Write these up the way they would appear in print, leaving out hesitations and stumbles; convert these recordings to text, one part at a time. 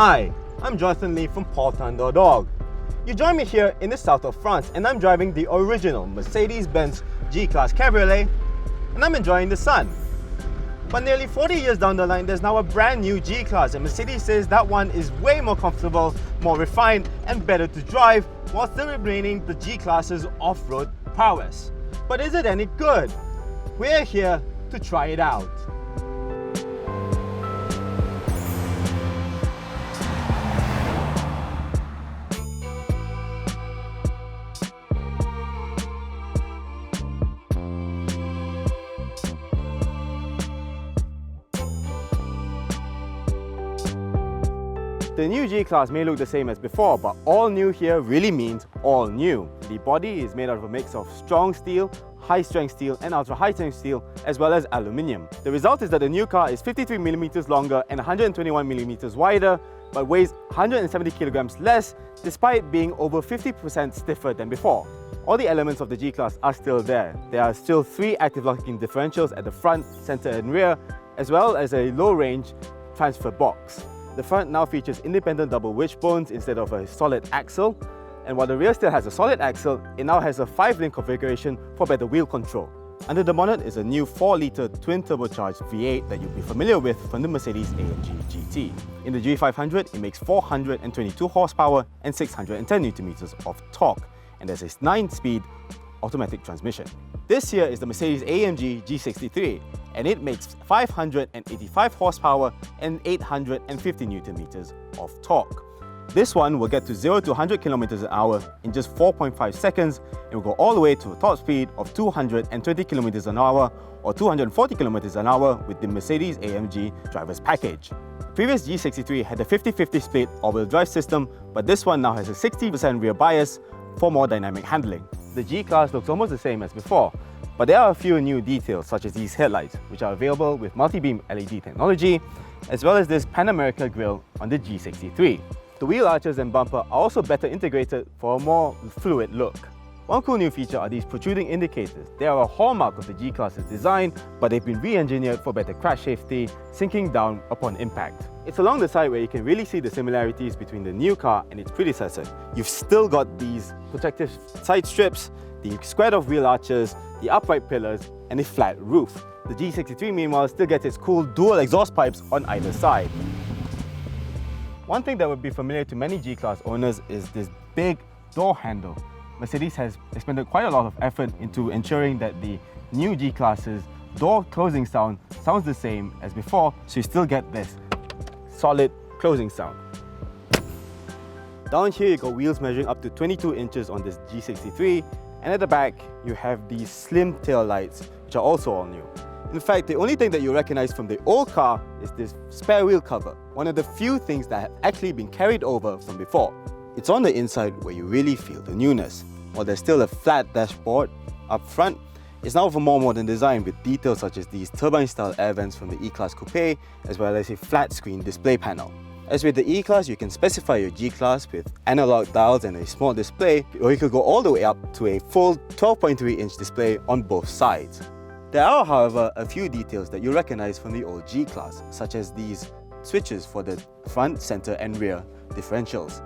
Hi, I'm JLee from Paulton.org. You join me here in the south of France and I'm driving the original Mercedes-Benz G-Class Cabriolet and I'm enjoying the sun. But nearly 40 years down the line, there's now a brand new G-Class and Mercedes says that one is way more comfortable, more refined and better to drive while still retaining the G-Class's off-road prowess. But is it any good? We're here to try it out. The new G-Class may look the same as before, but all new here really means all new. The body is made out of a mix of strong steel, high-strength steel and ultra-high-strength steel, as well as aluminium. The result is that the new car is 53mm longer and 121mm wider, but weighs 170 kilograms less, despite being over 50% stiffer than before. All the elements of the G-Class are still there. There are still 3 active locking differentials at the front, center and rear, as well as a low-range transfer box. The front now features independent double wishbones instead of a solid axle, and while the rear still has a solid axle, it now has a 5-link configuration for better wheel control. Under the bonnet is a new 4-litre twin-turbocharged V8 that you'll be familiar with from the Mercedes-AMG GT. In the G500, it makes 422 horsepower and 610 Nm of torque, and there's a 9-speed automatic transmission. This here is the Mercedes-AMG G63, and it makes 585 horsepower and 850 Nm of torque. This one will get to 0 to 100 km an hour in just 4.5 seconds and will go all the way to a top speed of 220 km an hour or 240 km an hour with the Mercedes-AMG driver's package. The previous G63 had a 50-50 split all-wheel drive system, but this one now has a 60% rear bias for more dynamic handling. The G-Class looks almost the same as before, but there are a few new details such as these headlights, which are available with multi-beam LED technology, as well as this Pan America grille on the G63. The wheel arches and bumper are also better integrated for a more fluid look. One cool new feature are these protruding indicators. They are a hallmark of the G-Class's design, but they've been re-engineered for better crash safety, sinking down upon impact. It's along the side where you can really see the similarities between the new car and its predecessor. You've still got these protective side strips, the squared-off wheel arches, the upright pillars, and a flat roof. The G63 meanwhile still gets its cool dual exhaust pipes on either side. One thing that would be familiar to many G-Class owners is this big door handle. Mercedes has expended quite a lot of effort into ensuring that the new G-Class's door closing sound sounds the same as before, so you still get this solid closing sound. Down here you got wheels measuring up to 22 inches on this G63, and at the back you have these slim tail lights, which are also all new. In fact, the only thing that you recognize from the old car is this spare wheel cover, one of the few things that have actually been carried over from before. It's on the inside where you really feel the newness. While there's still a flat dashboard up front, it's now of a more modern design with details such as these turbine-style air vents from the E-Class Coupe, as well as a flat-screen display panel. As with the E-Class, you can specify your G-Class with analog dials and a small display, or you could go all the way up to a full 12.3-inch display on both sides. There are, however, a few details that you recognize from the old G-Class, such as these switches for the front, center and rear differentials.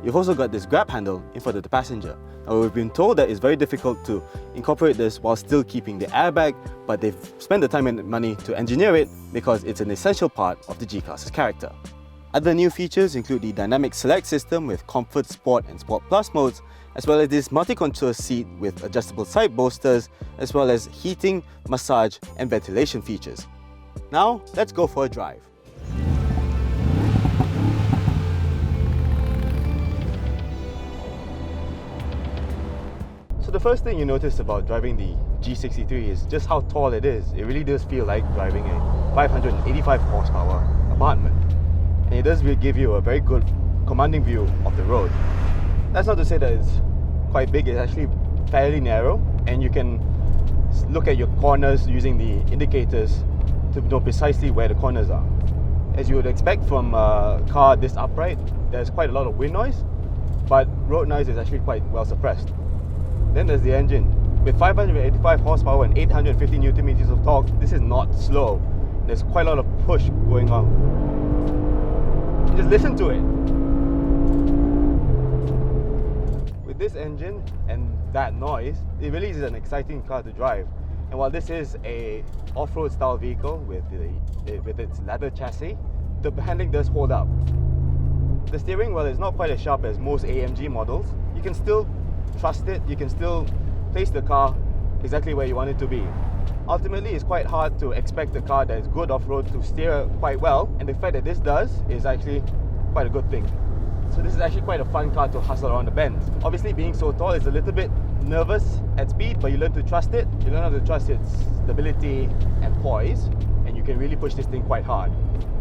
You've also got this grab handle in front of the passenger. Now, we've been told that it's very difficult to incorporate this while still keeping the airbag, but they've spent the time and money to engineer it because it's an essential part of the G-Class's character. Other new features include the dynamic select system with Comfort, Sport and Sport Plus modes, as well as this multi-contour seat with adjustable side bolsters, as well as heating, massage and ventilation features. Now, let's go for a drive. So the first thing you notice about driving the G63 is just how tall it is. It really does feel like driving a 585 horsepower apartment. And it does really give you a very good commanding view of the road. That's not to say that it's quite big, it's actually fairly narrow, and you can look at your corners using the indicators to know precisely where the corners are. As you would expect from a car this upright, there's quite a lot of wind noise, but road noise is actually quite well suppressed. Then there's the engine. With 585 horsepower and 850 Nm of torque, this is not slow. There's quite a lot of push going on. Just listen to it. With this engine and that noise, it really is an exciting car to drive. And while this is a off-road style vehicle with its leather chassis, the handling does hold up. The steering wheel is not quite as sharp as most AMG models. You can still trust it, you can still place the car exactly where you want it to be. Ultimately, it's quite hard to expect a car that is good off-road to steer quite well, and the fact that this does is actually quite a good thing. So this is actually quite a fun car to hustle around the bends. Obviously, being so tall is a little bit nervous at speed, but you learn to trust it. You learn how to trust its stability and poise, and you can really push this thing quite hard.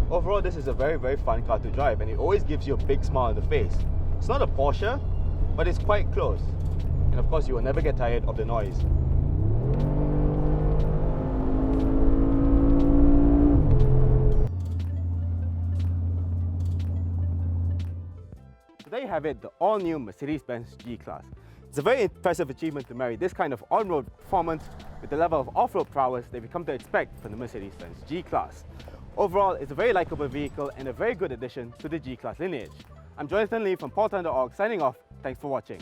Overall, this is a very, very fun car to drive, and it always gives you a big smile on the face. It's not a Porsche, but it's quite close. And of course, you will never get tired of the noise. So there you have it, the all-new Mercedes-Benz G-Class. It's a very impressive achievement to marry this kind of on-road performance with the level of off-road prowess that we come to expect from the Mercedes-Benz G-Class. Overall, it's a very likable vehicle and a very good addition to the G-Class lineage. I'm Jonathan Lee from Paul.org signing off. Thanks for watching.